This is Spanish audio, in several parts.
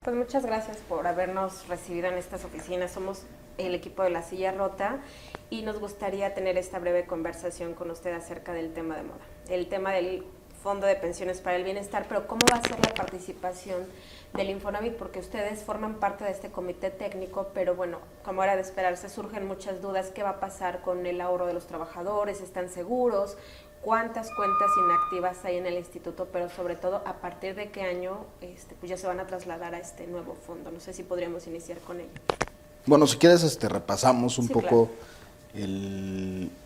Pues muchas gracias por habernos recibido en estas oficinas. Somos el equipo de La Silla Rota y nos gustaría tener esta breve conversación con usted acerca del tema de moda, el tema del Fondo de Pensiones para el Bienestar, pero cómo va a ser la participación del Infonavit, porque ustedes forman parte de este comité técnico, pero bueno, como era de esperarse, surgen muchas dudas. ¿Qué va a pasar con el ahorro de los trabajadores? ¿Están seguros? ¿Cuántas cuentas inactivas hay en el instituto? Pero sobre todo, ¿a partir de qué año pues ya se van a trasladar a este nuevo fondo? No sé si podríamos iniciar con ello. Bueno, si quieres repasamos un poco claro.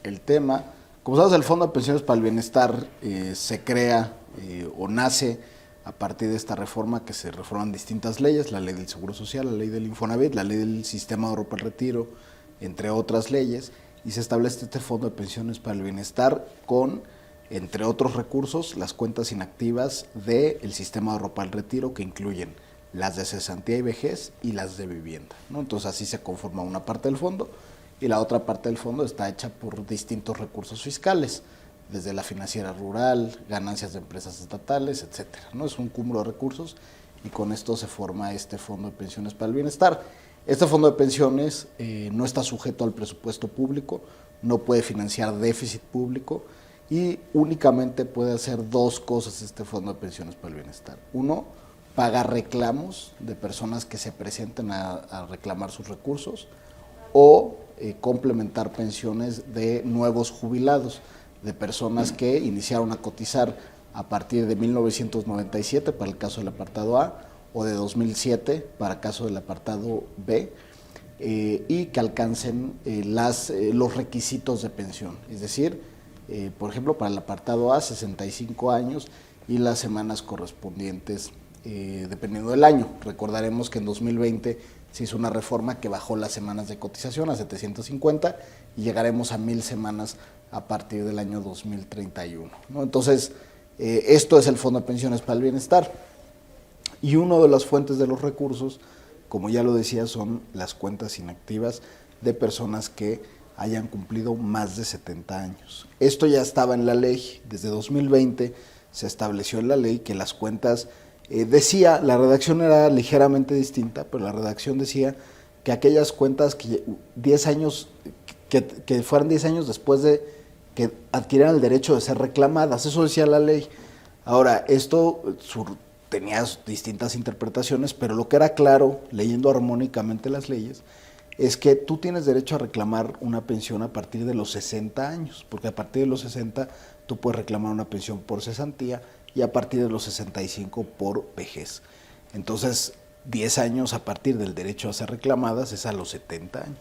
el tema. Como sabes, el Fondo de Pensiones para el Bienestar se crea o nace a partir de esta reforma que se reforman distintas leyes, la ley del Seguro Social, la ley del Infonavit, la ley del Sistema de Ahorro para el Retiro, entre otras leyes, y se establece este Fondo de Pensiones para el Bienestar con, entre otros recursos, las cuentas inactivas del Sistema de Ahorro para el Retiro, que incluyen las de cesantía y vejez y las de vivienda, ¿no? Entonces así se conforma una parte del fondo y la otra parte del fondo está hecha por distintos recursos fiscales, desde la financiera rural, ganancias de empresas estatales, etcétera, ¿no? Es un cúmulo de recursos y con esto se forma este Fondo de Pensiones para el Bienestar. Este fondo de pensiones no está sujeto al presupuesto público, no puede financiar déficit público y únicamente puede hacer dos cosas este Fondo de Pensiones para el Bienestar. Uno, pagar reclamos de personas que se presenten a reclamar sus recursos o complementar pensiones de nuevos jubilados, de personas que iniciaron a cotizar a partir de 1997 para el caso del apartado A o de 2007 para el caso del apartado B, y que alcancen los requisitos de pensión, es decir, por ejemplo, para el apartado A, 65 años y las semanas correspondientes dependiendo del año. Recordaremos que en 2020 se hizo una reforma que bajó las semanas de cotización a 750 y llegaremos a 1000 semanas a partir del año 2031, ¿no? Entonces, esto es el Fondo de Pensiones para el Bienestar. Y una de las fuentes de los recursos, como ya lo decía, son las cuentas inactivas de personas que hayan cumplido más de 70 años. Esto ya estaba en la ley, desde 2020 se estableció en la ley que las cuentas decía, la redacción era ligeramente distinta, pero la redacción decía que aquellas cuentas que 10 años, que fueran 10 años después de que adquirieran el derecho de ser reclamadas, eso decía la ley. Ahora, esto tenía distintas interpretaciones, pero lo que era claro, leyendo armónicamente las leyes, es que tú tienes derecho a reclamar una pensión a partir de los 60 años, porque a partir de los 60 tú puedes reclamar una pensión por cesantía y a partir de los 65 por vejez. Entonces, 10 años a partir del derecho a ser reclamadas es a los 70 años.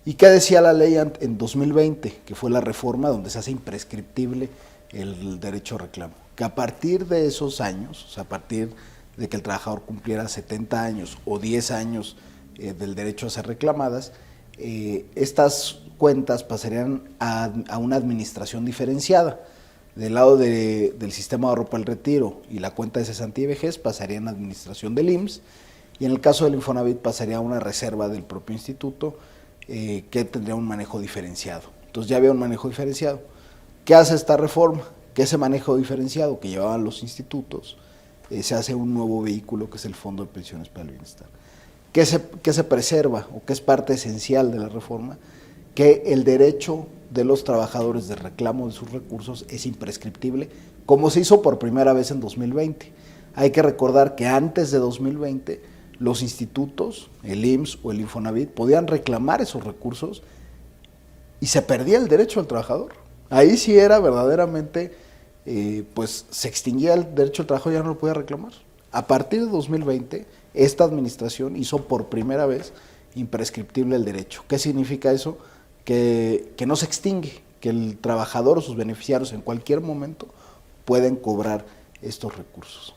¿Y qué decía la ley en 2020? Que fue la reforma donde se hace imprescriptible el derecho a reclamo. Que a partir de esos años, o sea, a partir de que el trabajador cumpliera 70 años o 10 años del derecho a ser reclamadas, estas cuentas pasarían a una administración diferenciada. Del lado del sistema de ahorro para el retiro y la cuenta de cesantía y vejez pasarían a administración del IMSS, y en el caso del Infonavit pasaría a una reserva del propio instituto que tendría un manejo diferenciado. Entonces ya había un manejo diferenciado. ¿Qué hace esta reforma? Que ese manejo diferenciado que llevaban los institutos se hace un nuevo vehículo que es el Fondo de Pensiones para el Bienestar. ¿Qué se preserva o qué es parte esencial de la reforma? Que el derecho de los trabajadores de reclamo de sus recursos es imprescriptible, como se hizo por primera vez en 2020. Hay que recordar que antes de 2020 los institutos, el IMSS o el Infonavit, podían reclamar esos recursos y se perdía el derecho al trabajador. Ahí sí era verdaderamente, pues se extinguía el derecho al trabajo y ya no lo podía reclamar. A partir de 2020, esta administración hizo por primera vez imprescriptible el derecho. ¿Qué significa eso? Que no se extingue, que el trabajador o sus beneficiarios en cualquier momento pueden cobrar estos recursos.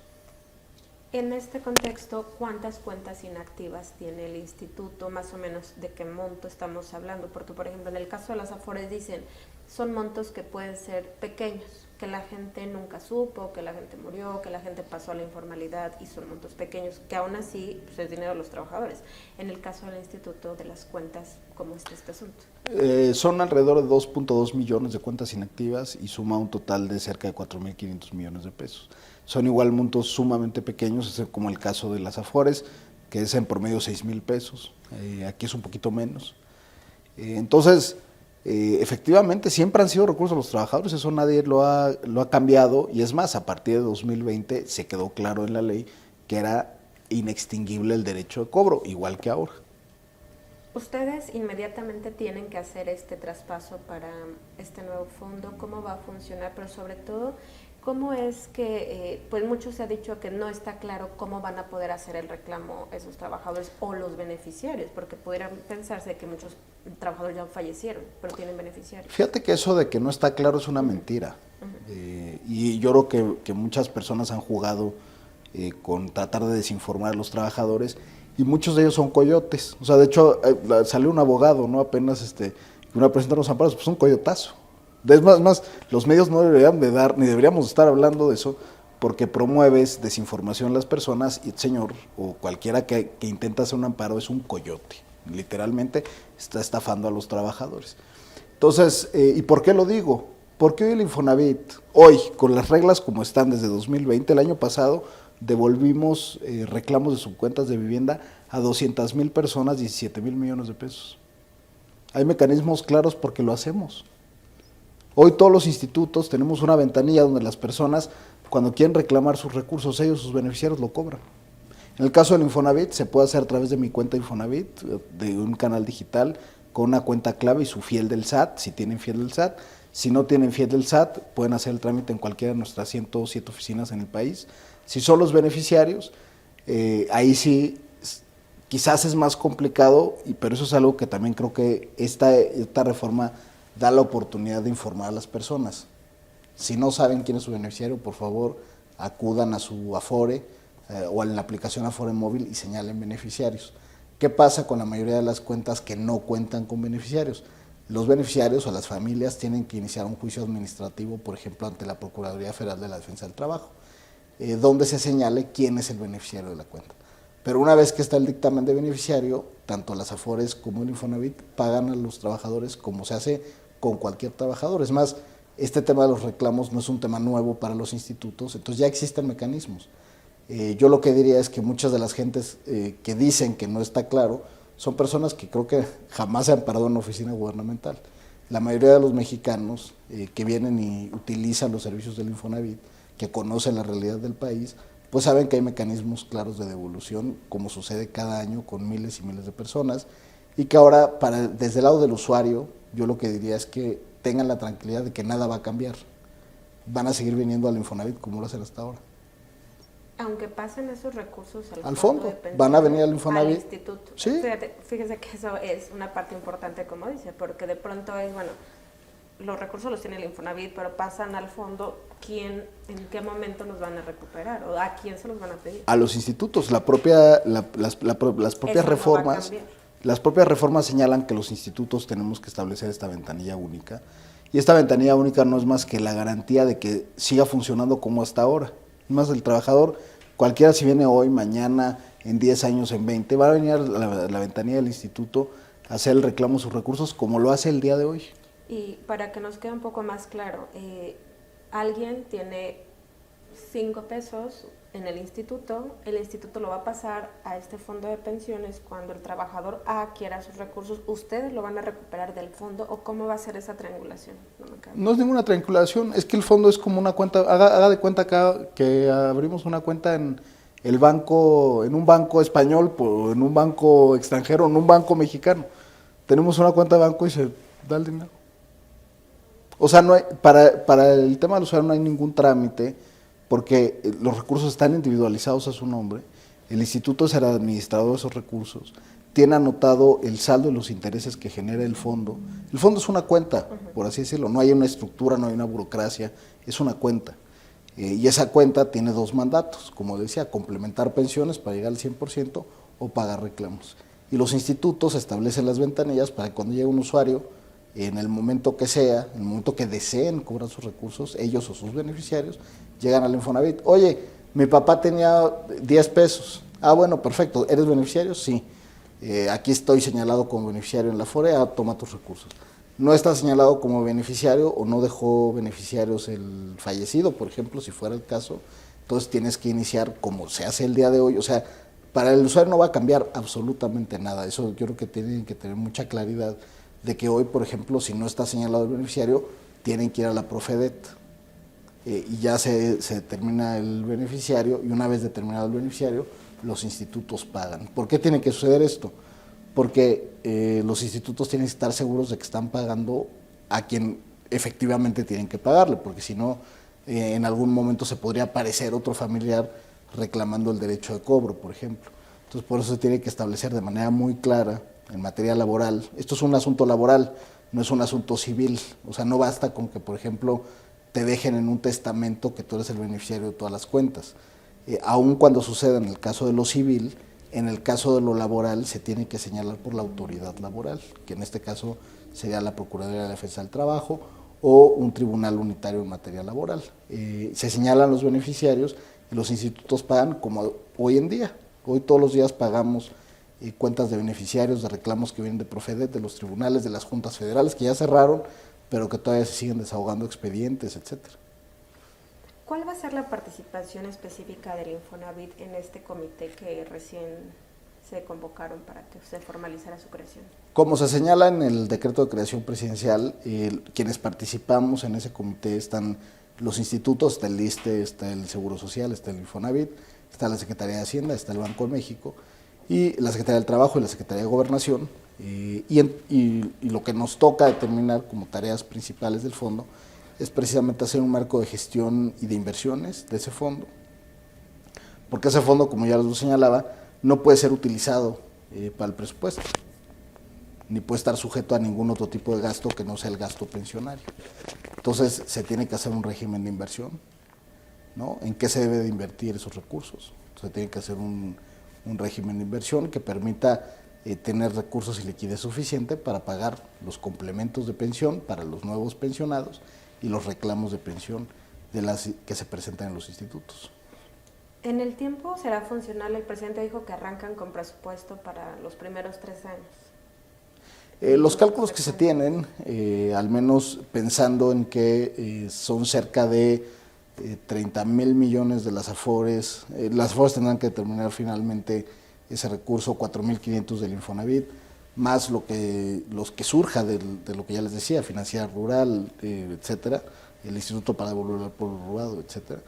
En este contexto, ¿cuántas cuentas inactivas tiene el instituto? Más o menos, ¿de qué monto estamos hablando? Porque, por ejemplo, en el caso de las Afores dicen, son montos que pueden ser pequeños, que la gente nunca supo, que la gente murió, que la gente pasó a la informalidad y son montos pequeños, que aún así pues, es dinero de los trabajadores. En el caso del instituto, de las cuentas, ¿cómo está este asunto? Son alrededor de 2.2 millones de cuentas inactivas y suma un total de cerca de 4.500 millones de pesos. Son igual montos sumamente pequeños, como el caso de las Afores, que es en promedio 6,000 pesos. Aquí es un poquito menos. Entonces, efectivamente, siempre han sido recursos de los trabajadores, eso nadie lo ha cambiado, y es más, a partir de 2020 se quedó claro en la ley que era inextinguible el derecho de cobro, igual que ahora. Ustedes inmediatamente tienen que hacer este traspaso para este nuevo fondo. ¿Cómo va a funcionar? Pero sobre todo, ¿cómo es que, pues mucho se ha dicho que no está claro cómo van a poder hacer el reclamo esos trabajadores o los beneficiarios? Porque pudieran pensarse que muchos trabajadores ya fallecieron, pero tienen beneficiarios. Fíjate que eso de que no está claro es una mentira. Y yo creo que muchas personas han jugado con tratar de desinformar a los trabajadores, y muchos de ellos son coyotes. O sea, de hecho, salió un abogado, ¿no? Apenas que una presenta los amparos, pues un coyotazo. Es más, los medios no deberían de dar, ni deberíamos estar hablando de eso, porque promueves desinformación a las personas, y el señor, o cualquiera que intenta hacer un amparo, es un coyote. Literalmente está estafando a los trabajadores. Entonces, ¿y por qué lo digo? Porque hoy el Infonavit, hoy, con las reglas como están desde 2020, el año pasado, devolvimos reclamos de subcuentas de vivienda a 200,000 personas, 17,000 millones de pesos. Hay mecanismos claros porque lo hacemos. Hoy todos los institutos tenemos una ventanilla donde las personas, cuando quieren reclamar sus recursos, ellos, sus beneficiarios, lo cobran. En el caso del Infonavit, se puede hacer a través de mi cuenta Infonavit, de un canal digital, con una cuenta clave y su fiel del SAT, si tienen fiel del SAT. Si no tienen fiel del SAT, pueden hacer el trámite en cualquiera de nuestras 107 oficinas en el país. Si son los beneficiarios, ahí sí, quizás es más complicado, pero eso es algo que también creo que esta reforma da la oportunidad de informar a las personas. Si no saben quién es su beneficiario, por favor, acudan a su Afore o en la aplicación Afore móvil y señalen beneficiarios. ¿Qué pasa con la mayoría de las cuentas que no cuentan con beneficiarios? Los beneficiarios o las familias tienen que iniciar un juicio administrativo, por ejemplo, ante la Procuraduría Federal de la Defensa del Trabajo, donde se señale quién es el beneficiario de la cuenta. Pero una vez que está el dictamen de beneficiario, tanto las Afores como el Infonavit pagan a los trabajadores como se hace con cualquier trabajador. Es más, este tema de los reclamos no es un tema nuevo para los institutos, entonces ya existen mecanismos. Yo lo que diría es que muchas de las gentes que dicen que no está claro son personas que creo que jamás se han parado en una oficina gubernamental. La mayoría de los mexicanos que vienen y utilizan los servicios del Infonavit, que conocen la realidad del país, pues saben que hay mecanismos claros de devolución, como sucede cada año con miles y miles de personas, y que ahora, desde el lado del usuario, yo lo que diría es que tengan la tranquilidad de que nada va a cambiar. Van a seguir viniendo al Infonavit como lo hacen hasta ahora. Aunque pasen esos recursos al fondo, van a venir al Infonavit. Al instituto. Sí. Fíjese que eso es una parte importante, como dice, porque de pronto es, bueno, los recursos los tiene el Infonavit, pero pasan al fondo, ¿en qué momento los van a recuperar? ¿O a quién se los van a pedir? A los institutos. Las propias reformas, las propias reformas señalan que los institutos tenemos que establecer esta ventanilla única, y esta ventanilla única no es más que la garantía de que siga funcionando como hasta ahora. Más el trabajador, cualquiera si viene hoy, mañana, en 10 años, en 20, va a venir a la ventanilla del instituto a hacer el reclamo de sus recursos como lo hace el día de hoy. Y para que nos quede un poco más claro, alguien tiene 5 pesos en el instituto lo va a pasar a este fondo de pensiones. Cuando el trabajador quiera sus recursos, ¿ustedes lo van a recuperar del fondo o cómo va a ser esa triangulación? No es ninguna triangulación, es que el fondo es como una cuenta, haga de cuenta que abrimos una cuenta en el banco, en un banco español, en un banco extranjero, en un banco mexicano. Tenemos una cuenta de banco y se da el dinero. O sea, no hay, para el tema del usuario no hay ningún trámite, porque los recursos están individualizados a su nombre. El instituto es el administrador de esos recursos, tiene anotado el saldo de los intereses que genera el fondo. El fondo es una cuenta, por así decirlo, no hay una estructura, no hay una burocracia, es una cuenta. Y esa cuenta tiene 2 mandatos, como decía, complementar pensiones para llegar al 100% o pagar reclamos. Y los institutos establecen las ventanillas para que cuando llegue un usuario, en el momento que sea, en el momento que deseen cobrar sus recursos, ellos o sus beneficiarios, llegan al Infonavit. Oye, mi papá tenía 10 pesos. Bueno, perfecto. ¿Eres beneficiario? Sí. Aquí estoy señalado como beneficiario en la Afore, toma tus recursos. No está señalado como beneficiario o no dejó beneficiarios el fallecido, por ejemplo, si fuera el caso, entonces tienes que iniciar como se hace el día de hoy. O sea, para el usuario no va a cambiar absolutamente nada. Eso yo creo que tienen que tener mucha claridad de que hoy, por ejemplo, si no está señalado el beneficiario, tienen que ir a la Profedet y ya se determina el beneficiario, y una vez determinado el beneficiario, los institutos pagan. ¿Por qué tiene que suceder esto? Porque los institutos tienen que estar seguros de que están pagando a quien efectivamente tienen que pagarle, porque si no, en algún momento se podría aparecer otro familiar reclamando el derecho de cobro, por ejemplo. Entonces, por eso se tiene que establecer de manera muy clara en materia laboral. Esto es un asunto laboral, no es un asunto civil. O sea, no basta con que, por ejemplo, te dejen en un testamento que tú eres el beneficiario de todas las cuentas. Aun cuando suceda en el caso de lo civil, en el caso de lo laboral se tiene que señalar por la autoridad laboral, que en este caso sería la Procuraduría de la Defensa del Trabajo o un tribunal unitario en materia laboral. Se señalan los beneficiarios y los institutos pagan como hoy en día. Hoy todos los días pagamos cuentas de beneficiarios, de reclamos que vienen de Profedet, de los tribunales, de las juntas federales que ya cerraron, pero que todavía se siguen desahogando expedientes, etcétera. ¿Cuál va a ser la participación específica del Infonavit en este comité que recién se convocaron para que se formalizara su creación? Como se señala en el decreto de creación presidencial, quienes participamos en ese comité están los institutos, está el ISSSTE, está el Seguro Social, está el Infonavit, está la Secretaría de Hacienda, está el Banco de México, y la Secretaría del Trabajo y la Secretaría de Gobernación, y lo que nos toca determinar como tareas principales del fondo es precisamente hacer un marco de gestión y de inversiones de ese fondo, porque ese fondo, como ya les señalaba, no puede ser utilizado para el presupuesto, ni puede estar sujeto a ningún otro tipo de gasto que no sea el gasto pensionario. Entonces se tiene que hacer un régimen de inversión, ¿no? ¿En qué se debe de invertir esos recursos? Se tiene que hacer un régimen de inversión que permita tener recursos y liquidez suficiente para pagar los complementos de pensión para los nuevos pensionados y los reclamos de pensión de las que se presentan en los institutos. ¿En el tiempo será funcional? El presidente dijo que arrancan con presupuesto para los primeros 3 años. Los cálculos que se tienen, al menos pensando en que son cerca de 30,000 millones de las AFORES tendrán que determinar finalmente ese recurso, 4,500 del Infonavit, más los que surja de lo que ya les decía, financiera rural, etcétera, el Instituto para devolver al pueblo robado, etcétera.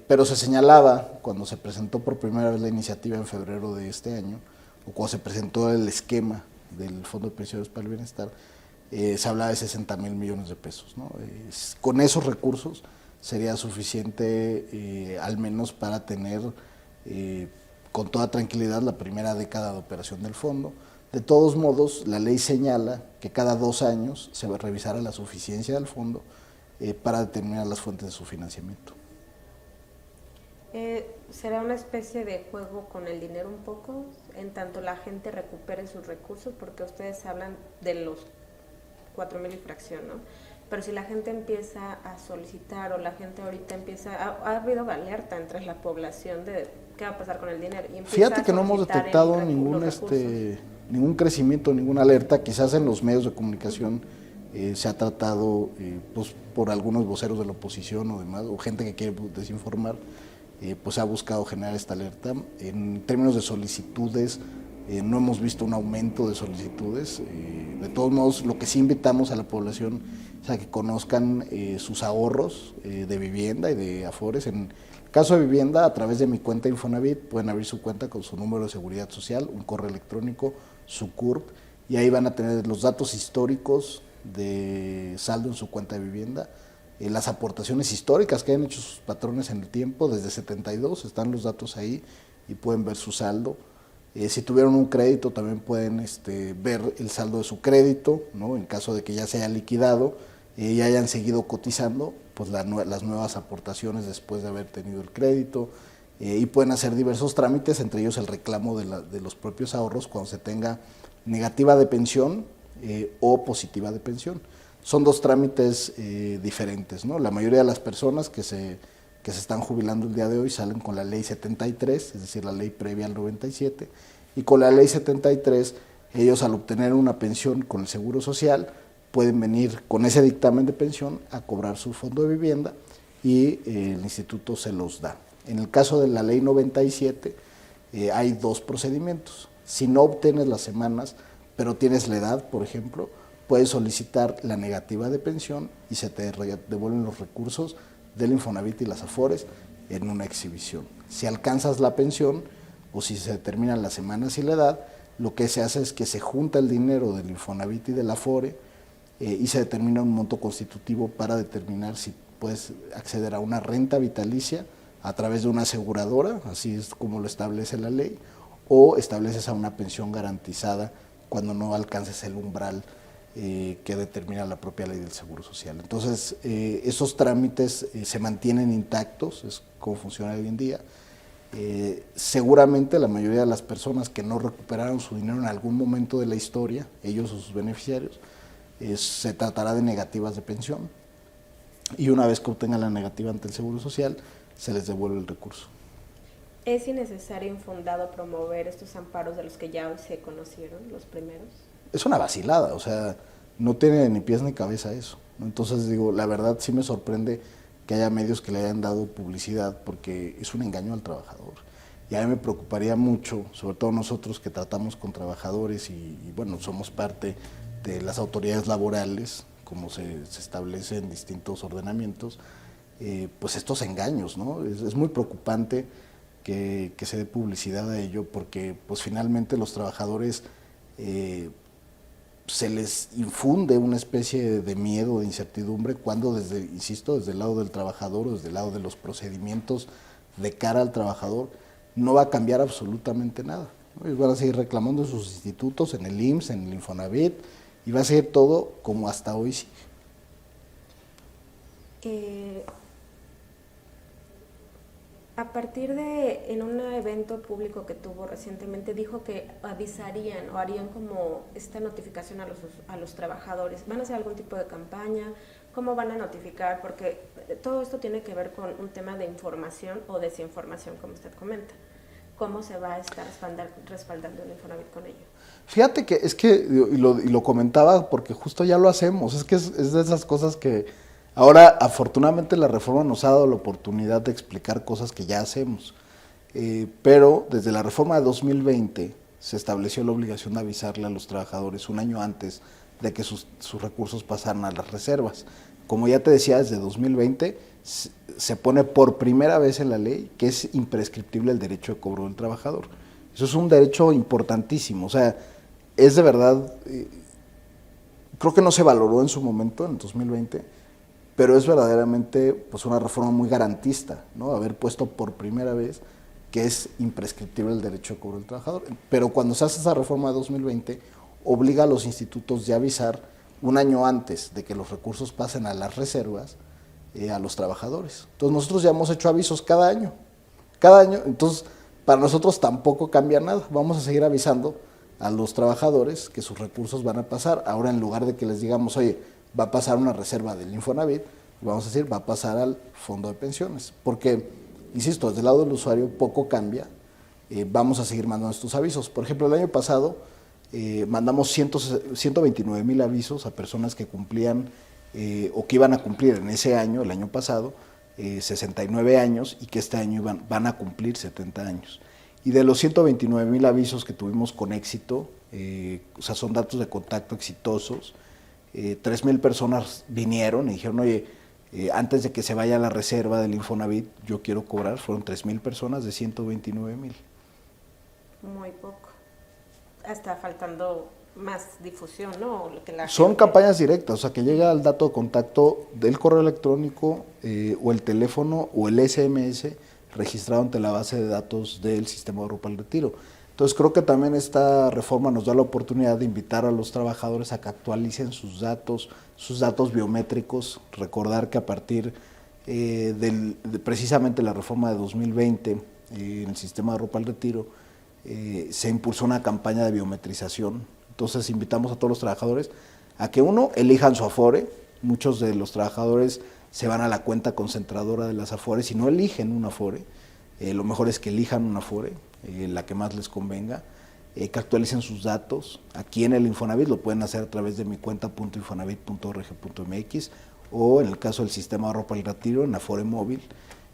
Pero se señalaba, cuando se presentó por primera vez la iniciativa en febrero de este año, o cuando se presentó el esquema del Fondo de Pensiones para el Bienestar, se hablaba de 60,000 millones de pesos, ¿no? Con esos recursos sería suficiente al menos para tener con toda tranquilidad la primera década de operación del fondo. De todos modos, la ley señala que cada 2 años se va a revisar la suficiencia del fondo para determinar las fuentes de su financiamiento. ¿Será una especie de juego con el dinero un poco, en tanto la gente recupere sus recursos? Porque ustedes hablan de los 4,000 y fracción, ¿no? Pero si la gente empieza a solicitar o la gente ahorita ha habido alerta entre la población de qué va a pasar con el dinero. Y fíjate que no hemos detectado ningún crecimiento, ninguna alerta. Quizás en los medios de comunicación se ha tratado pues, por algunos voceros de la oposición o demás, o gente que quiere desinformar, pues ha buscado generar esta alerta. En términos de solicitudes, no hemos visto un aumento de solicitudes. De todos modos, lo que sí invitamos a la población es a que conozcan sus ahorros de vivienda y de AFORES. En el caso de vivienda, a través de mi cuenta Infonavit, pueden abrir su cuenta con su número de seguridad social, un correo electrónico, su CURP, y ahí van a tener los datos históricos de saldo en su cuenta de vivienda, las aportaciones históricas que han hecho sus patrones en el tiempo, desde 72, están los datos ahí y pueden ver su saldo. Si tuvieron un crédito también pueden ver el saldo de su crédito, ¿no? En caso de que ya se haya liquidado y hayan seguido cotizando, pues las nuevas aportaciones después de haber tenido el crédito, y pueden hacer diversos trámites, entre ellos el reclamo de los propios ahorros cuando se tenga negativa de pensión o positiva de pensión. Son 2 trámites diferentes, ¿no? La mayoría de las personas que se están jubilando el día de hoy salen con la ley 73, es decir, la ley previa al 97, y con la ley 73 ellos al obtener una pensión con el Seguro Social pueden venir con ese dictamen de pensión a cobrar su fondo de vivienda y el instituto se los da. En el caso de la ley 97, hay dos procedimientos. Si no obtienes las semanas, pero tienes la edad, por ejemplo, puedes solicitar la negativa de pensión y se te devuelven los recursos del Infonavit y las Afores en una exhibición. Si alcanzas la pensión o si se determinan las semanas y la edad, lo que se hace es que se junta el dinero del Infonavit y del Afore y se determina un monto constitutivo para determinar si puedes acceder a una renta vitalicia a través de una aseguradora, así es como lo establece la ley, o estableces a una pensión garantizada cuando no alcances el umbral que determina la propia ley del Seguro Social. Entonces, esos trámites se mantienen intactos, es como funciona hoy en día. Seguramente la mayoría de las personas que no recuperaron su dinero en algún momento de la historia, ellos o sus beneficiarios, se tratará de negativas de pensión y una vez que obtengan la negativa ante el Seguro Social, se les devuelve el recurso. ¿Es innecesario infundado promover estos amparos de los que ya hoy se conocieron, los primeros? Es una vacilada, o sea, no tiene ni pies ni cabeza eso, ¿no? Entonces digo, la verdad sí me sorprende que haya medios que le hayan dado publicidad porque es un engaño al trabajador. Y a mí me preocuparía mucho, sobre todo nosotros que tratamos con trabajadores y bueno, somos parte de las autoridades laborales, como se establece en distintos ordenamientos, pues estos engaños, ¿no? Es muy preocupante que se dé publicidad a ello porque pues finalmente los trabajadores se les infunde una especie de miedo, de incertidumbre, cuando insisto, desde el lado del trabajador o desde el lado de los procedimientos de cara al trabajador, no va a cambiar absolutamente nada, ¿no? Ellos van a seguir reclamando en sus institutos, en el IMSS, en el Infonavit, y va a seguir todo como hasta hoy sigue. A partir en un evento público que tuvo recientemente, dijo que avisarían o harían como esta notificación a los trabajadores. ¿Van a hacer algún tipo de campaña? ¿Cómo van a notificar? Porque todo esto tiene que ver con un tema de información o desinformación, como usted comenta. ¿Cómo se va a estar respaldando el Infonavit con ello? Fíjate que y lo comentaba porque justo ya lo hacemos, es que es de esas cosas que ahora afortunadamente la reforma nos ha dado la oportunidad de explicar cosas que ya hacemos, pero desde la reforma de 2020 se estableció la obligación de avisarle a los trabajadores un año antes de que sus recursos pasaran a las reservas. Como ya te decía, desde 2020 se pone por primera vez en la ley que es imprescriptible el derecho de cobro del trabajador. Eso es un derecho importantísimo, o sea, es de verdad, creo que no se valoró en su momento, en 2020, pero es verdaderamente pues una reforma muy garantista, ¿no? Haber puesto por primera vez que es imprescriptible el derecho de cobro del trabajador. Pero cuando se hace esa reforma de 2020, obliga a los institutos de avisar un año antes de que los recursos pasen a las reservas a los trabajadores. Entonces nosotros ya hemos hecho avisos cada año, entonces para nosotros tampoco cambia nada, vamos a seguir avisando a los trabajadores que sus recursos van a pasar. Ahora en lugar de que les digamos, oye, va a pasar una reserva del Infonavit, vamos a decir, va a pasar al fondo de pensiones, porque, insisto, desde el lado del usuario poco cambia, vamos a seguir mandando estos avisos. Por ejemplo, el año pasado mandamos 129,000 avisos a personas que cumplían o que iban a cumplir en ese año, el año pasado, 69 años y que este año van a cumplir 70 años. Y de los 129,000 avisos que tuvimos con éxito, o sea, son datos de contacto exitosos, 3,000 personas vinieron y dijeron, oye, antes de que se vaya a la reserva del Infonavit, yo quiero cobrar. Fueron 3,000 personas de 129,000. Muy poco. Está faltando más difusión, ¿no? Son campañas directas, o sea, que llega al dato de contacto del correo electrónico o el teléfono o el SMS registrado ante la base de datos del Sistema de Ahorro para el Retiro. Entonces creo que también esta reforma nos da la oportunidad de invitar a los trabajadores a que actualicen sus datos biométricos. Recordar que a partir de precisamente la reforma de 2020 en el Sistema de Ahorro para el Retiro se impulsó una campaña de biometrización. Entonces invitamos a todos los trabajadores a que uno, elijan su Afore. Muchos de los trabajadores se van a la cuenta concentradora de las Afores y no eligen una Afore. Lo mejor es que elijan una Afore, la que más les convenga, que actualicen sus datos. Aquí en el Infonavit lo pueden hacer a través de mi cuenta.infonavit.org.mx o en el caso del Sistema de Ahorro para el Retiro, en Afore Móvil,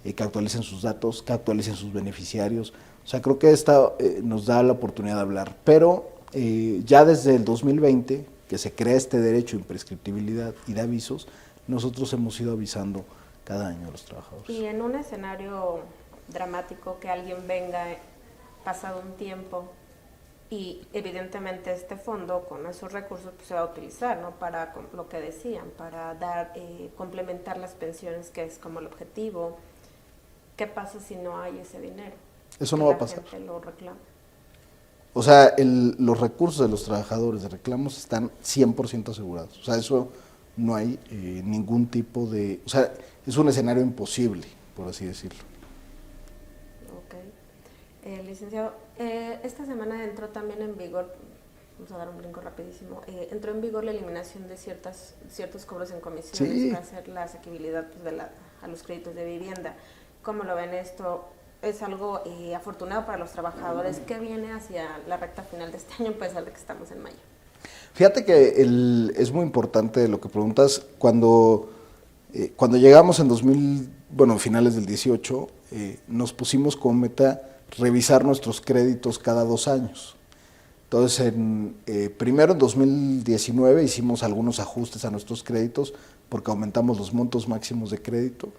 que actualicen sus datos, que actualicen sus beneficiarios, O sea, creo que esta nos da la oportunidad de hablar. Pero ya desde el 2020, que se crea este derecho de imprescriptibilidad y de avisos, nosotros hemos ido avisando cada año a los trabajadores. Y en un escenario dramático, que alguien venga pasado un tiempo y evidentemente este fondo con esos recursos pues, se va a utilizar, ¿no? Para lo que decían, para dar, complementar las pensiones, que es como el objetivo. ¿Qué pasa si no hay ese dinero? Eso no va a pasar. La gente lo reclama. O sea, los recursos de los trabajadores de reclamos están 100% asegurados. O sea, eso no hay ningún tipo de... O sea, es un escenario imposible, por así decirlo. Ok. Licenciado, esta semana entró también en vigor, vamos a dar un brinco rapidísimo, entró en vigor la eliminación de ciertos cobros en comisiones, sí, para hacer la asequibilidad pues, a los créditos de vivienda. ¿Cómo lo ven esto? ¿Es algo afortunado para los trabajadores? ¿Qué viene hacia la recta final de este año, a pesar de que estamos en mayo? Fíjate que es muy importante lo que preguntas. Cuando llegamos en finales del 18, nos pusimos como meta revisar nuestros créditos cada 2 años. Entonces, primero en 2019 hicimos algunos ajustes a nuestros créditos porque aumentamos los montos máximos de crédito.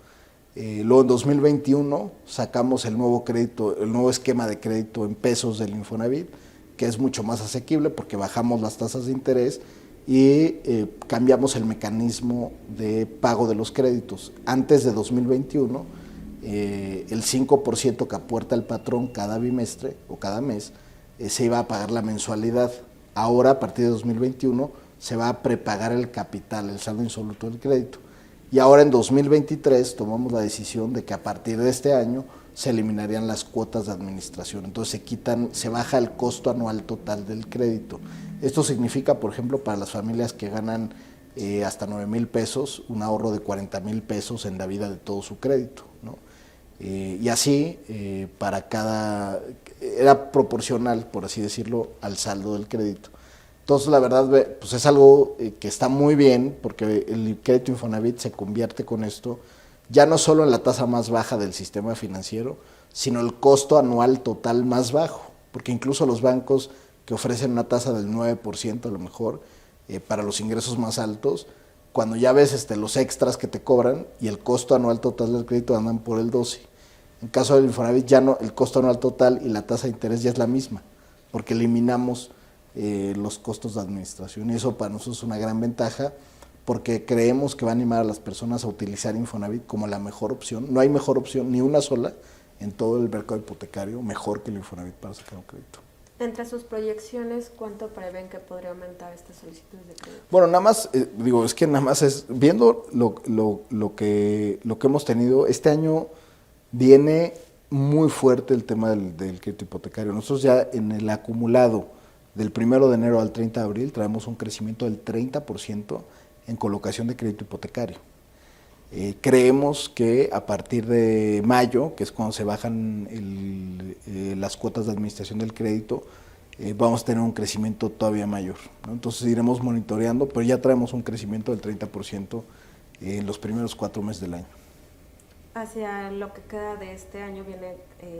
Luego en 2021 sacamos el nuevo esquema de crédito en pesos del Infonavit, que es mucho más asequible porque bajamos las tasas de interés y cambiamos el mecanismo de pago de los créditos. Antes de 2021, el 5% que aporta el patrón cada bimestre o cada mes se iba a pagar la mensualidad. Ahora, a partir de 2021, se va a prepagar el capital, el saldo insoluto del crédito. Y ahora en 2023 tomamos la decisión de que a partir de este año se eliminarían las cuotas de administración. Entonces se baja el costo anual total del crédito. Esto significa, por ejemplo, para las familias que ganan hasta 9,000 pesos, un ahorro de 40,000 pesos en la vida de todo su crédito, ¿no? Y así, era proporcional, por así decirlo, al saldo del crédito. Entonces, la verdad, pues es algo que está muy bien, porque el crédito Infonavit se convierte con esto, ya no solo en la tasa más baja del sistema financiero, sino el costo anual total más bajo, porque incluso los bancos que ofrecen una tasa del 9% a lo mejor, para los ingresos más altos, cuando ya ves los extras que te cobran y el costo anual total del crédito andan por el 12%. En caso del Infonavit ya no, el costo anual total y la tasa de interés ya es la misma, porque eliminamos los costos de administración, y eso para nosotros es una gran ventaja porque creemos que va a animar a las personas a utilizar Infonavit como la mejor opción. No hay mejor opción, ni una sola, en todo el mercado hipotecario, mejor que el Infonavit para sacar un crédito. Entre sus proyecciones, ¿cuánto prevén que podría aumentar estas solicitudes de crédito? Bueno, nada más, es que nada más es, viendo lo que hemos tenido, este año viene muy fuerte el tema del crédito hipotecario. Nosotros ya en el acumulado del 1 de enero al 30 de abril traemos un crecimiento del 30% en colocación de crédito hipotecario. Creemos que a partir de mayo, que es cuando se bajan las cuotas de administración del crédito, vamos a tener un crecimiento todavía mayor, ¿no? Entonces iremos monitoreando, pero ya traemos un crecimiento del 30% en los primeros 4 meses del año. Hacia lo que queda de este año viene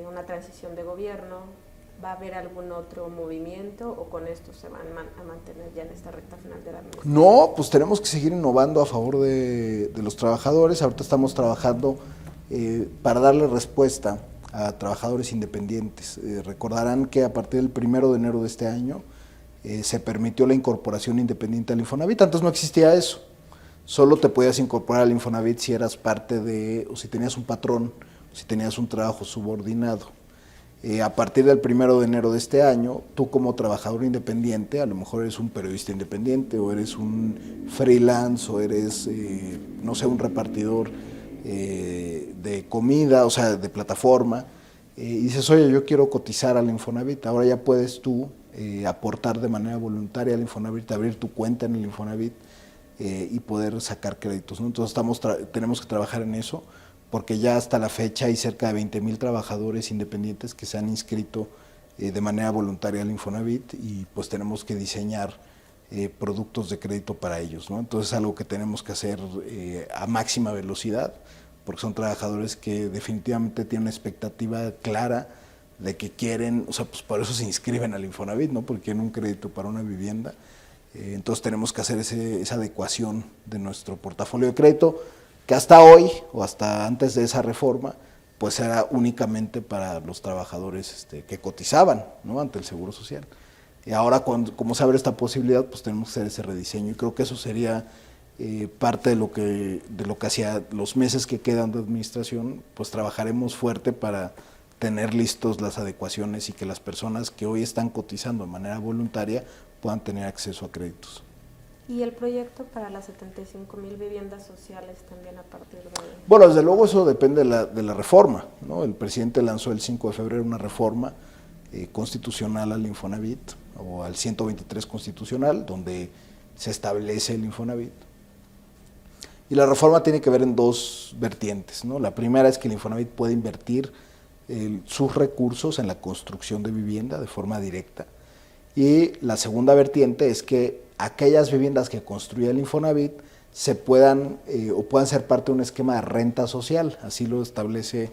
una transición de gobierno. ¿Va a haber algún otro movimiento o con esto se van a mantener ya en esta recta final de la administración? No, pues tenemos que seguir innovando a favor de los trabajadores. Ahorita estamos trabajando para darle respuesta a trabajadores independientes. Recordarán que a partir del 1 de enero de este año se permitió la incorporación independiente al Infonavit. Antes no existía eso. Solo te podías incorporar al Infonavit si eras parte o si tenías un patrón, o si tenías un trabajo subordinado. A partir del 1 de enero de este año, tú como trabajador independiente, a lo mejor eres un periodista independiente, o eres un freelance, o eres, un repartidor de comida, o sea, de plataforma, y dices, oye, yo quiero cotizar al Infonavit. Ahora ya puedes tú aportar de manera voluntaria al Infonavit, abrir tu cuenta en el Infonavit y poder sacar créditos, ¿no? Entonces tenemos que trabajar en eso, porque ya hasta la fecha hay cerca de 20,000 trabajadores independientes que se han inscrito de manera voluntaria al Infonavit, y pues tenemos que diseñar productos de crédito para ellos, ¿no? Entonces es algo que tenemos que hacer a máxima velocidad, porque son trabajadores que definitivamente tienen una expectativa clara de que quieren, o sea, pues por eso se inscriben al Infonavit, ¿no? Porque quieren un crédito para una vivienda. Entonces tenemos que hacer esa adecuación de nuestro portafolio de crédito, que hasta hoy, o hasta antes de esa reforma, pues era únicamente para los trabajadores que cotizaban, ¿no? Ante el Seguro Social. Y ahora, como se abre esta posibilidad, pues tenemos que hacer ese rediseño, y creo que eso sería parte de lo que hacia los meses que quedan de administración, pues trabajaremos fuerte para tener listos las adecuaciones y que las personas que hoy están cotizando de manera voluntaria puedan tener acceso a créditos. ¿Y el proyecto para las 75,000 viviendas sociales también a partir de...? Bueno, desde luego eso depende de la reforma, ¿no? El presidente lanzó el 5 de febrero una reforma constitucional al Infonavit, o al 123 constitucional, donde se establece el Infonavit. Y la reforma tiene que ver en dos vertientes, ¿no? La primera es que el Infonavit puede invertir sus recursos en la construcción de vivienda de forma directa. Y la segunda vertiente es que aquellas viviendas que construya el Infonavit se puedan ser parte de un esquema de renta social, así lo establece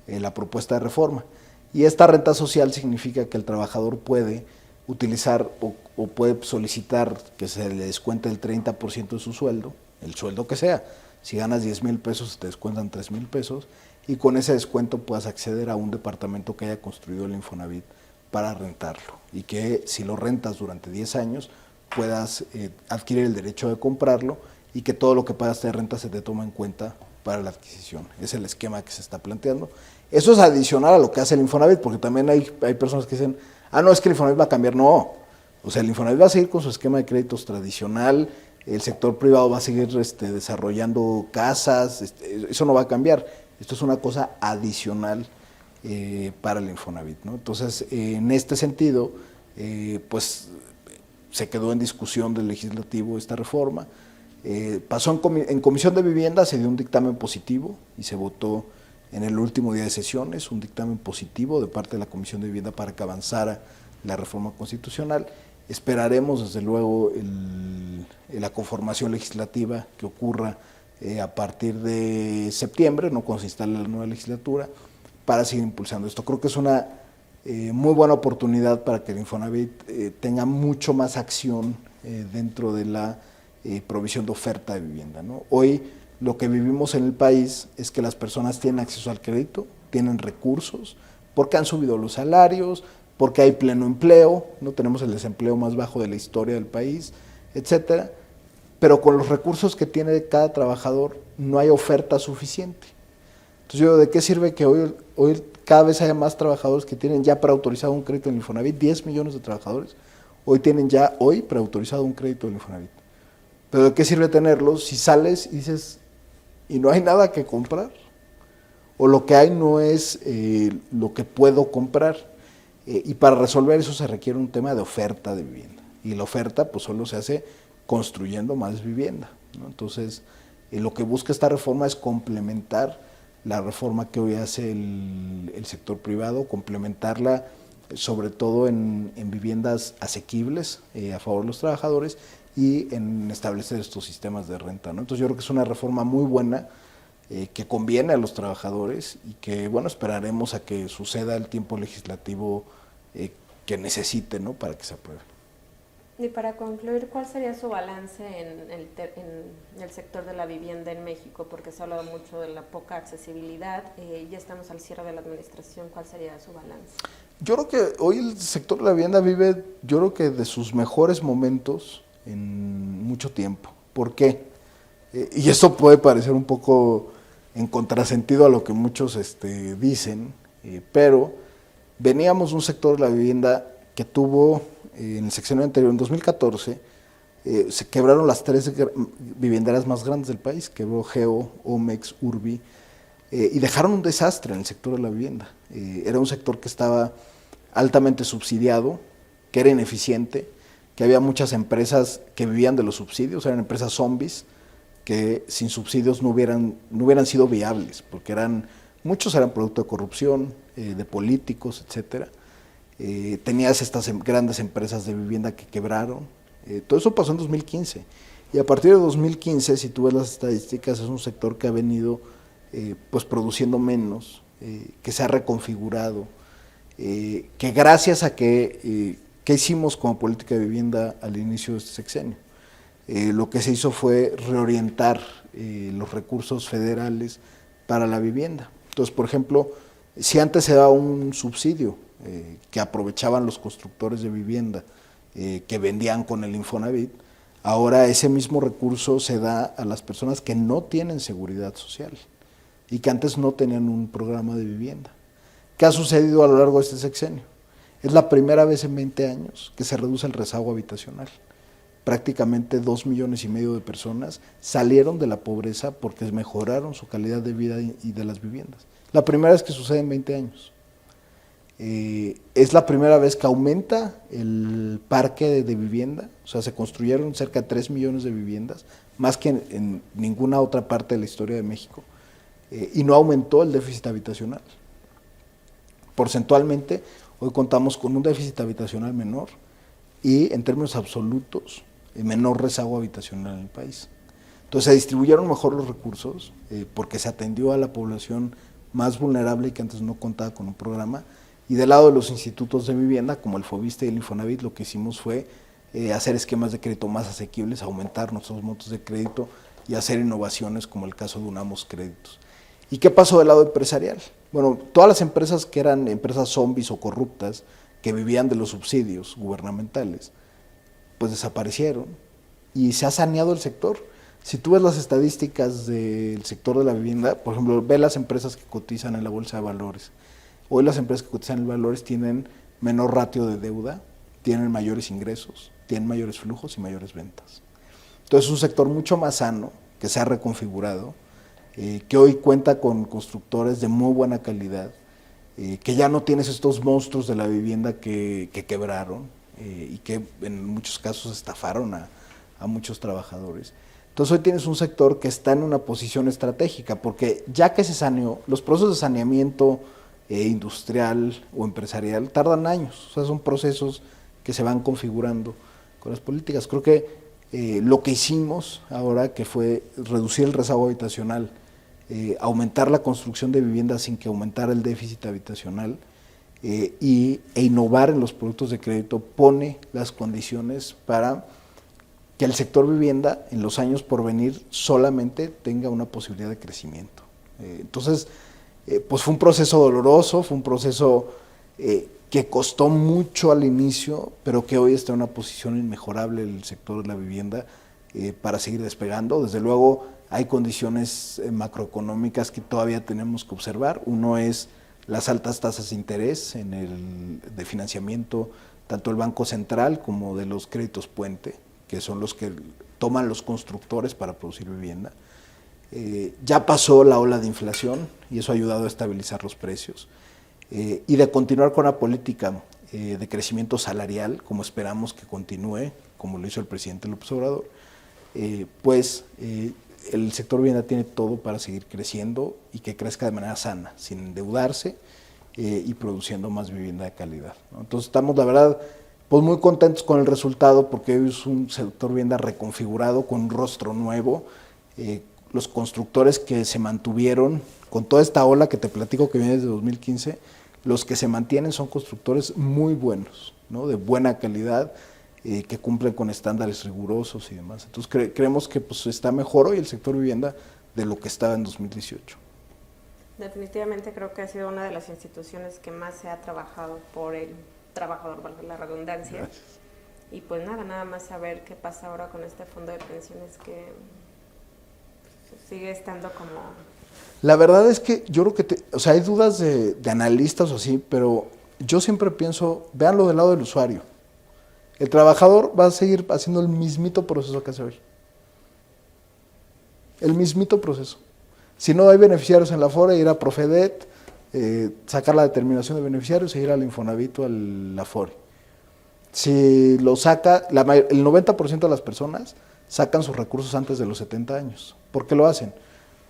la propuesta de reforma. Y esta renta social significa que el trabajador puede utilizar o puede solicitar que se le descuente el 30% de su sueldo, el sueldo que sea. Si ganas 10,000 pesos, te descuentan 3,000 pesos, y con ese descuento puedas acceder a un departamento que haya construido el Infonavit para rentarlo, y que si lo rentas durante 10 años puedas adquirir el derecho de comprarlo, y que todo lo que pagas de renta se te toma en cuenta para la adquisición. Es el esquema que se está planteando. Eso es adicional a lo que hace el Infonavit, porque también hay personas que dicen, no, es que el Infonavit va a cambiar. No, o sea, el Infonavit va a seguir con su esquema de créditos tradicional, el sector privado va a seguir desarrollando casas, eso no va a cambiar. Esto es una cosa adicional para el Infonavit, ¿no? Entonces, en este sentido, pues se quedó en discusión del legislativo esta reforma. Pasó en Comisión de Vivienda, se dio un dictamen positivo y se votó en el último día de sesiones, un dictamen positivo de parte de la Comisión de Vivienda para que avanzara la reforma constitucional. Esperaremos, desde luego, la conformación legislativa que ocurra a partir de septiembre, ¿no? Cuando se instale la nueva legislatura, para seguir impulsando esto. Creo que es una muy buena oportunidad para que el Infonavit tenga mucho más acción dentro de la provisión de oferta de vivienda, ¿no? Hoy lo que vivimos en el país es que las personas tienen acceso al crédito, tienen recursos, porque han subido los salarios, porque hay pleno empleo, no tenemos el desempleo más bajo de la historia del país, etcétera, pero con los recursos que tiene cada trabajador no hay oferta suficiente. Entonces, ¿de qué sirve que hoy cada vez haya más trabajadores que tienen ya preautorizado un crédito en el Infonavit? 10 millones de trabajadores tienen ya preautorizado un crédito en el Infonavit. Pero ¿de qué sirve tenerlos si sales y dices, y no hay nada que comprar? O lo que hay no es lo que puedo comprar. Y para resolver eso se requiere un tema de oferta de vivienda. Y la oferta pues solo se hace construyendo más vivienda, ¿no? Entonces, lo que busca esta reforma es complementar la reforma que hoy hace el sector privado, complementarla sobre todo en viviendas asequibles a favor de los trabajadores y en establecer estos sistemas de renta, ¿no? Entonces yo creo que es una reforma muy buena que conviene a los trabajadores y que, bueno, esperaremos a que suceda el tiempo legislativo que necesite, ¿no? Para que se apruebe. Y para concluir, ¿cuál sería su balance en el sector de la vivienda en México? Porque se ha hablado mucho de la poca accesibilidad, ya estamos al cierre de la administración, ¿cuál sería su balance? Yo creo que hoy el sector de la vivienda vive, yo creo que de sus mejores momentos en mucho tiempo. ¿Por qué? Y esto puede parecer un poco en contrasentido a lo que muchos dicen, pero veníamos de un sector de la vivienda que tuvo, en el sexenio anterior, en 2014, se quebraron las 3 vivienderas más grandes del país, quebró Geo, Omex, Urbi, y dejaron un desastre en el sector de la vivienda. Era un sector que estaba altamente subsidiado, que era ineficiente, que había muchas empresas que vivían de los subsidios, eran empresas zombies, que sin subsidios no hubieran sido viables, porque muchos eran producto de corrupción, de políticos, etcétera. Tenías estas grandes empresas de vivienda que quebraron. Todo eso pasó en 2015. Y a partir de 2015, si tú ves las estadísticas, es un sector que ha venido pues produciendo menos, que se ha reconfigurado, que gracias a que, ¿qué hicimos como política de vivienda al inicio de este sexenio? Lo que se hizo fue reorientar los recursos federales para la vivienda. Entonces, por ejemplo, si antes se daba un subsidio que aprovechaban los constructores de vivienda que vendían con el Infonavit, ahora ese mismo recurso se da a las personas que no tienen seguridad social y que antes no tenían un programa de vivienda. ¿Qué ha sucedido a lo largo de este sexenio? Es la primera vez en 20 años que se reduce el rezago habitacional. Prácticamente 2,5 millones de personas salieron de la pobreza porque mejoraron su calidad de vida y de las viviendas. La primera vez que sucede en 20 años. Es la primera vez que aumenta el parque de vivienda, o sea, se construyeron cerca de 3 millones de viviendas, más que en ninguna otra parte de la historia de México, y no aumentó el déficit habitacional. Porcentualmente, hoy contamos con un déficit habitacional menor y en términos absolutos, menor rezago habitacional en el país. Entonces se distribuyeron mejor los recursos porque se atendió a la población más vulnerable y que antes no contaba con un programa. Y del lado de los institutos de vivienda, como el Foviste y el Infonavit, lo que hicimos fue hacer esquemas de crédito más asequibles, aumentar nuestros montos de crédito y hacer innovaciones como el caso de Unamos Créditos. ¿Y qué pasó del lado empresarial? Bueno, todas las empresas que eran empresas zombies o corruptas, que vivían de los subsidios gubernamentales, pues desaparecieron y se ha saneado el sector. Si tú ves las estadísticas del sector de la vivienda, por ejemplo, ve las empresas que cotizan en la bolsa de valores. Hoy las empresas que cotizan en valores tienen menor ratio de deuda, tienen mayores ingresos, tienen mayores flujos y mayores ventas. Entonces es un sector mucho más sano, que se ha reconfigurado, que hoy cuenta con constructores de muy buena calidad, que ya no tienes estos monstruos de la vivienda que quebraron y que en muchos casos estafaron a muchos trabajadores. Entonces hoy tienes un sector que está en una posición estratégica, porque ya que se saneó, los procesos de saneamiento industrial o empresarial tardan años, o sea, son procesos que se van configurando con las políticas. Creo que lo que hicimos ahora, que fue reducir el rezago habitacional, aumentar la construcción de viviendas sin que aumentara el déficit habitacional e innovar en los productos de crédito, pone las condiciones para que el sector vivienda en los años por venir solamente tenga una posibilidad de crecimiento. Entonces, pues fue un proceso doloroso, fue un proceso que costó mucho al inicio, pero que hoy está en una posición inmejorable el sector de la vivienda para seguir despegando. Desde luego hay condiciones macroeconómicas que todavía tenemos que observar. Uno es las altas tasas de interés de financiamiento, tanto del Banco Central como de los créditos puente, que son los que toman los constructores para producir vivienda. Ya pasó la ola de inflación y eso ha ayudado a estabilizar los precios. Y de continuar con la política de crecimiento salarial, como esperamos que continúe, como lo hizo el presidente López Obrador, el sector vivienda tiene todo para seguir creciendo y que crezca de manera sana, sin endeudarse y produciendo más vivienda de calidad, ¿no? Entonces estamos, la verdad, pues muy contentos con el resultado porque hoy es un sector vivienda reconfigurado, con un rostro nuevo. Los constructores que se mantuvieron con toda esta ola que te platico que viene desde 2015, los que se mantienen son constructores muy buenos, ¿no? De buena calidad, que cumplen con estándares rigurosos y demás. Entonces creemos que pues, está mejor hoy el sector vivienda de lo que estaba en 2018. Definitivamente creo que ha sido una de las instituciones que más se ha trabajado por el trabajador, valga la redundancia. Gracias. Y pues nada más saber qué pasa ahora con este fondo de pensiones que sigue estando como... La verdad es que yo creo que, hay dudas de analistas o así, pero yo siempre pienso, véanlo del lado del usuario. El trabajador va a seguir haciendo el mismito proceso que hace hoy. El mismito proceso. Si no hay beneficiarios en la Afore, ir a Profedet, sacar la determinación de beneficiarios e ir al Infonavit o al Afore. Si lo saca, el 90% de las personas sacan sus recursos antes de los 70 años. ¿Por qué lo hacen?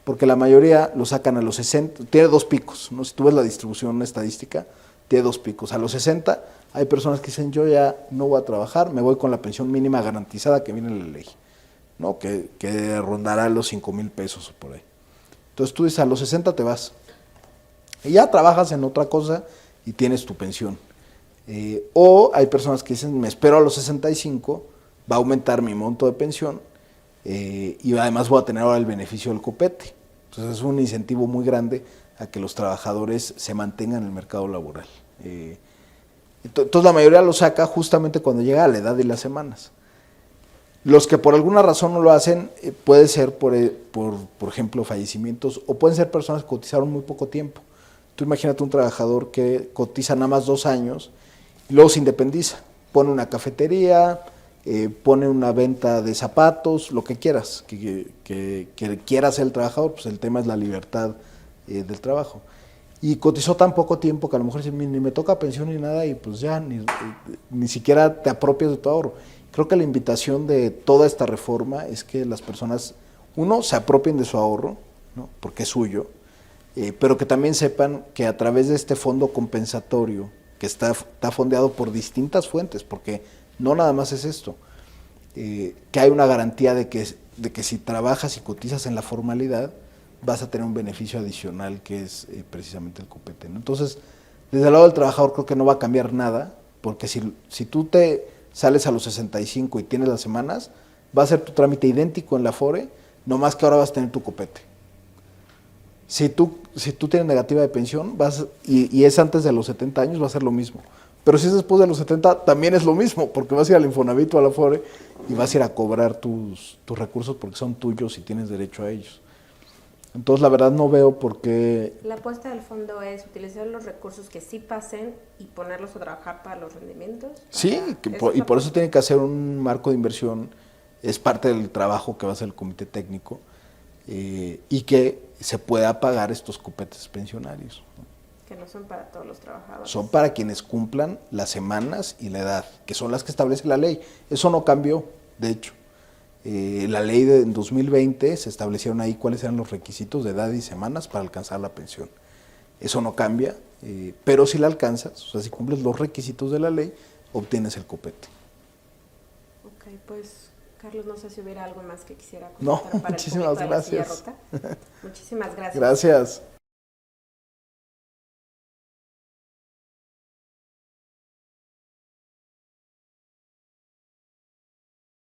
Porque la mayoría lo sacan a los 60, tiene dos picos, ¿no? Si tú ves la distribución estadística, tiene dos picos. A los 60 hay personas que dicen, yo ya no voy a trabajar, me voy con la pensión mínima garantizada que viene en la ley, ¿no? Que rondará los 5,000 pesos o por ahí. Entonces tú dices, a los 60 te vas. Y ya trabajas en otra cosa y tienes tu pensión. O hay personas que dicen, me espero a los 65, va a aumentar mi monto de pensión y además voy a tener ahora el beneficio del copete. Entonces es un incentivo muy grande a que los trabajadores se mantengan en el mercado laboral. Entonces la mayoría lo saca justamente cuando llega a la edad y las semanas. Los que por alguna razón no lo hacen, puede ser por ejemplo, fallecimientos, o pueden ser personas que cotizaron muy poco tiempo. Tú imagínate un trabajador que cotiza nada más 2 años y luego se independiza, pone una cafetería, pone una venta de zapatos, lo que quieras, que quiera hacer el trabajador, pues el tema es la libertad del trabajo. Y cotizó tan poco tiempo que a lo mejor ni me toca pensión ni nada y pues ya ni siquiera te apropias de tu ahorro. Creo que la invitación de toda esta reforma es que las personas, uno, se apropien de su ahorro, ¿no? Porque es suyo, pero que también sepan que a través de este fondo compensatorio, que está fondeado por distintas fuentes, porque no nada más es esto, que hay una garantía de que si trabajas y cotizas en la formalidad, vas a tener un beneficio adicional que es precisamente el copete, ¿no? Entonces, desde el lado del trabajador creo que no va a cambiar nada, porque si tú te sales a los 65 y tienes las semanas, va a ser tu trámite idéntico en la Afore, nomás que ahora vas a tener tu copete. Si tú tienes negativa de pensión y es antes de los 70 años, va a ser lo mismo. Pero si es después de los 70, también es lo mismo, porque vas a ir al Infonavit o a la Afore y vas a ir a cobrar tus recursos porque son tuyos y tienes derecho a ellos. Entonces, la verdad no veo por qué... La apuesta del fondo es utilizar los recursos que sí pasen y ponerlos a trabajar para los rendimientos. Sí, y por eso tiene que hacer un marco de inversión, es parte del trabajo que va a hacer el comité técnico, y que se pueda pagar estos copetes pensionarios. Que no son para todos los trabajadores. Son para quienes cumplan las semanas y la edad, que son las que establece la ley. Eso no cambió, de hecho. La ley de 2020 se establecieron ahí cuáles eran los requisitos de edad y semanas para alcanzar la pensión. Eso no cambia, pero si la alcanzas, o sea, si cumples los requisitos de la ley, obtienes el copete. Ok, pues Carlos, no sé si hubiera algo más que quisiera comentar para muchísimas el gracias. Muchísimas gracias. Gracias.